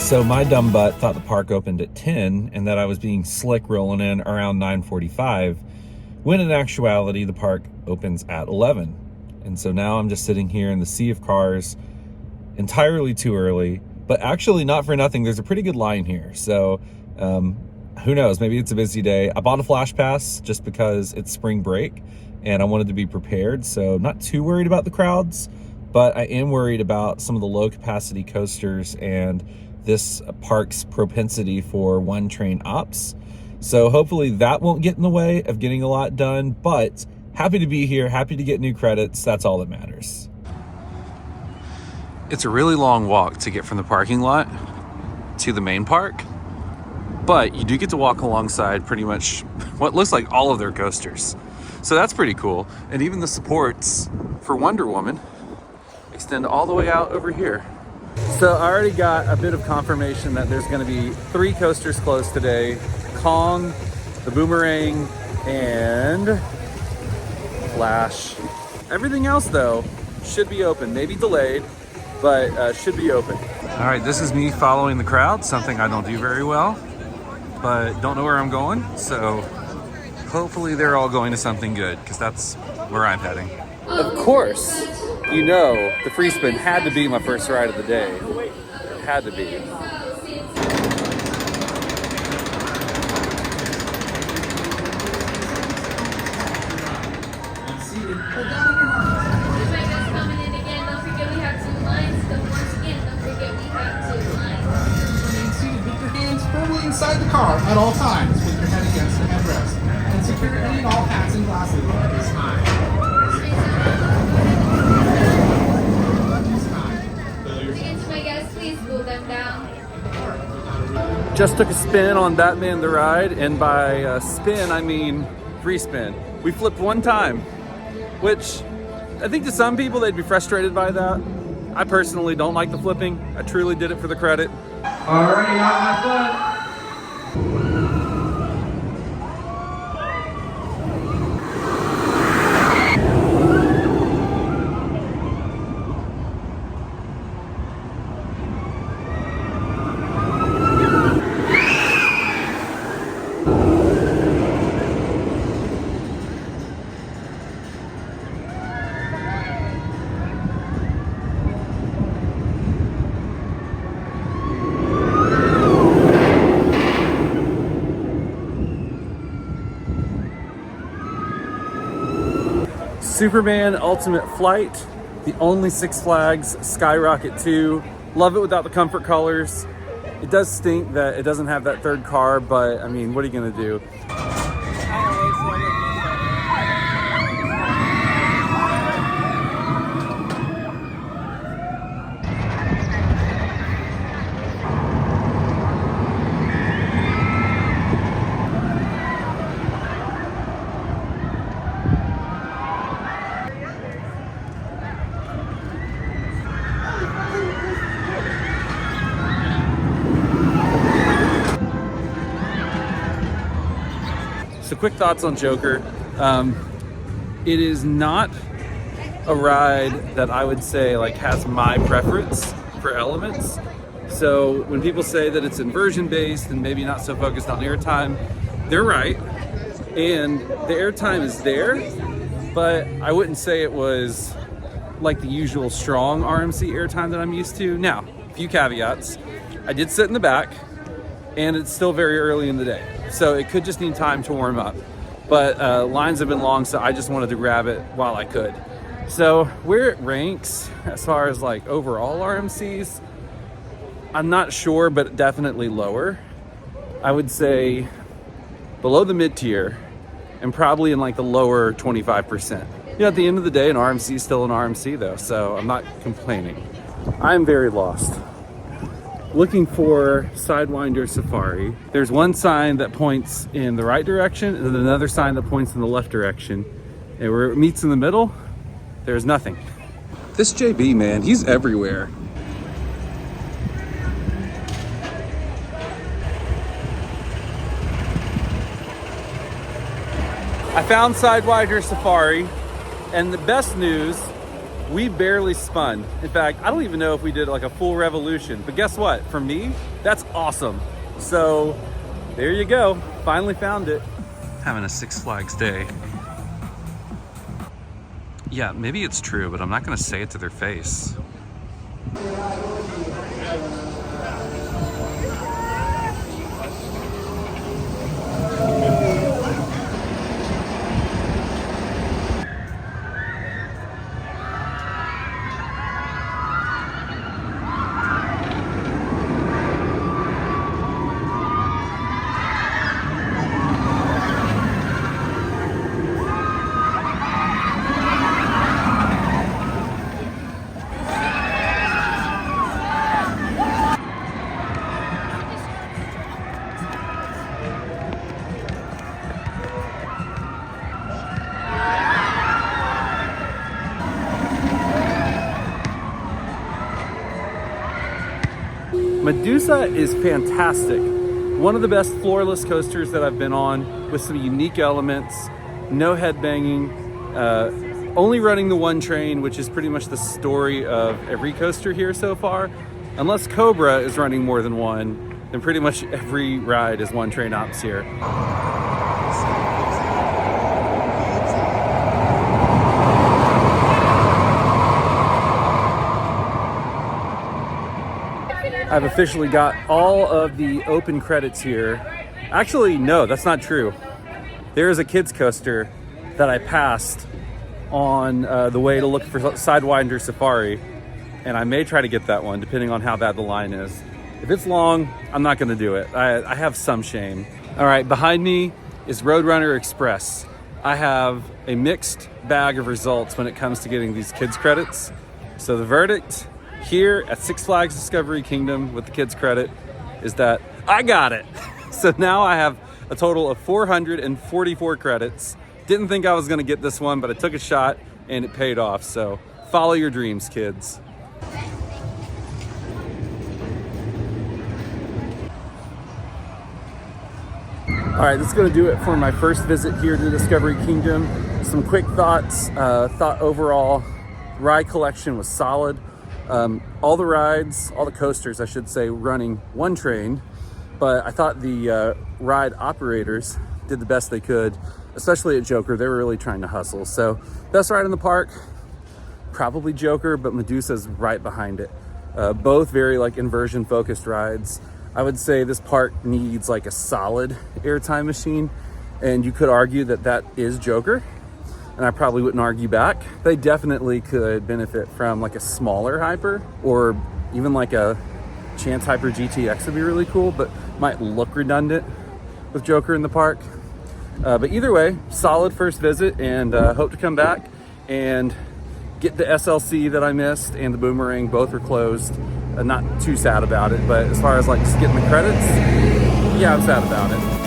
So my dumb butt thought the park opened at 10 and that I was being slick rolling in around 9:45, when in actuality the park opens at 11. And so now I'm just sitting here in the sea of cars, entirely too early, but actually not for nothing. There's a pretty good line here. So who knows, maybe it's a busy day. I bought a flash pass just because it's spring break and I wanted to be prepared. So I'm not too worried about the crowds, but I am worried about some of the low capacity coasters and this park's propensity for one train ops. So hopefully that won't get in the way of getting a lot done, but happy to be here, happy to get new credits. That's all that matters. It's a really long walk to get from the parking lot to the main park, but you do get to walk alongside pretty much what looks like all of their coasters. So that's pretty cool. And even the supports for Wonder Woman extend all the way out over here. So I already got a bit of confirmation that there's going to be 3 coasters closed today: Kong, the Boomerang, and Flash. Everything else though should be open, maybe delayed, but should be open. All right, this is me following the crowd, something I don't do very well, but don't know where I'm going. So hopefully they're all going to something good, because that's where I'm heading. Of course, you know, the free spin had to be my first ride of the day. It had to be. Inside the car at all times with your head against the headrest, and secure any and all hats and glasses at this time. My guests, please move them down. Just took a spin on Batman the Ride, and by spin I mean free spin. We flipped one time, which I think to some people they'd be frustrated by that. I personally don't like the flipping. I truly did it for the credit. Alright, y'all have fun. Superman Ultimate Flight, the only Six Flags Skyrocket 2. Love it without the comfort colors. It does stink that it doesn't have that third car, but I mean, what are you gonna do? So quick thoughts on Joker. It is not a ride that I would say like has my preference for elements. So when people say that it's inversion based and maybe not so focused on airtime, they're right. And the airtime is there, but I wouldn't say it was like the usual strong RMC airtime that I'm used to. Now, a few caveats. I did sit in the back, and it's still very early in the day, so it could just need time to warm up. But lines have been long, so I just wanted to grab it while I could. So where it ranks as far as like overall RMCs, I'm not sure, but definitely lower. I would say below the mid-tier and probably in like the lower 25%. You know, at the end of the day, an RMC is still an RMC though, so I'm not complaining. I'm very lost. Looking for Sidewinder Safari. There's one sign that points in the right direction and then another sign that points in the left direction. And where it meets in the middle, there's nothing. This JB, man, he's everywhere. I found Sidewinder Safari, and the best news we barely spun. In fact, I don't even know if we did like a full revolution, but guess what? For me, that's awesome. So there you go. Finally found it. Having a Six Flags day. Yeah, maybe it's true, but I'm not gonna say it to their face. Medusa is fantastic. One of the best floorless coasters that I've been on, with some unique elements, no headbanging, only running the one train, which is pretty much the story of every coaster here so far. Unless Cobra is running more than one, then pretty much every ride is one train ops here. I've officially got all of the open credits here. Actually, no, that's not true. There is a kids coaster that I passed on the way to look for Sidewinder Safari, and I may try to get that one depending on how bad the line is. If it's long, I'm not gonna do it. I have some shame. All right, behind me is Roadrunner Express. I have a mixed bag of results when it comes to getting these kids credits. So the verdict here at Six Flags Discovery Kingdom with the kids credit is that I got it. So now I have a total of 444 credits. Didn't think I was gonna get this one, but I took a shot and it paid off. So follow your dreams, kids. All right, that's gonna do it for my first visit here to Discovery Kingdom. Some quick thoughts. Thought overall ride collection was solid. All the rides, all the coasters, I should say, running one train, but I thought the ride operators did the best they could, especially at Joker. They were really trying to hustle. So best ride in the park, probably Joker, but Medusa's right behind it. Both very like inversion focused rides. I would say this park needs like a solid airtime machine, and you could argue that that is Joker, and I probably wouldn't argue back. They definitely could benefit from like a smaller hyper, or even like a Chance Hyper GTX would be really cool, but might look redundant with Joker in the park. But either way, solid first visit, and hope to come back and get the SLC that I missed and the Boomerang. Both are closed. Not too sad about it, but as far as like just getting the credits, yeah, I'm sad about it.